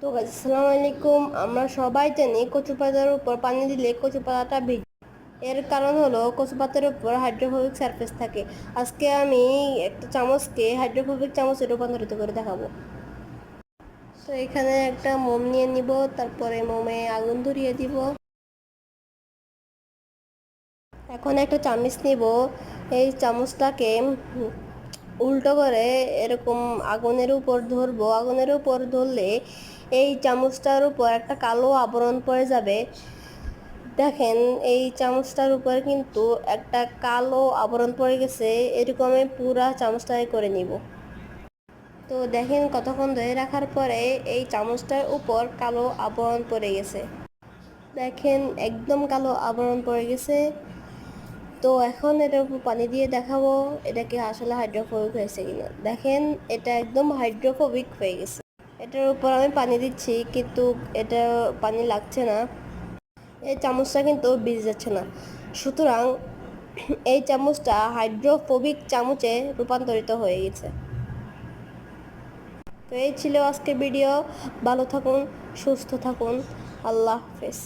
তো গাইস আসসালামু আলাইকুম। আমরা সবাই জানি কচু পাতার উপর পানি দিলে কচু পাতাটা ভিজে। এর কারণ হলো কচু পাতার উপর হাইড্রোফোবিক সারফেস থাকে। আজকে আমি একটা চামচকে হাইড্রোফোবিক চামচে রূপান্তরিত করে দেখাবো। তো এখানে একটা মোম নিয়ে নিব, তারপরে মোমে আগুন ধরিয়ে দিব। এখন একটা চামচ নিব, এই চামচটাকে উল্টো করে এরকম আগুনের উপর ধরবো। আগুনের উপর ধরলে এই চামচটার উপর একটা কালো আবরণ পড়ে যাবে। দেখেন এই চামচটার উপর কিন্তু একটা কালো আবরণ পড়ে গেছে। এরকম আমি পুরা চামচটাই করে নিব। তো দেখেন কতক্ষণ ধরে রাখার পরে এই চামচটার উপর কালো আবরণ পড়ে গেছে। দেখেন একদম কালো আবরণ পড়ে গেছে। তো এখন এটার উপর পানি দিয়ে দেখাবো এটা কি আসলে হাইড্রোফোবিক হয়েছে কিনা। দেখেন এটা একদম হাইড্রোফোবিক হয়ে গেছে। এটার উপর আমি পানি দিচ্ছি কিন্তু এটা পানি লাগছে না। এই চামচটা কিন্তু ভিজে যাচ্ছে না, সুতরাং এই চামচটা হাইড্রোফোবিক চামচে রূপান্তরিত হয়ে গেছে। তো এই ছিল আজকে ভিডিও। ভালো থাকুন, সুস্থ থাকুন, আল্লাহ হাফেজ।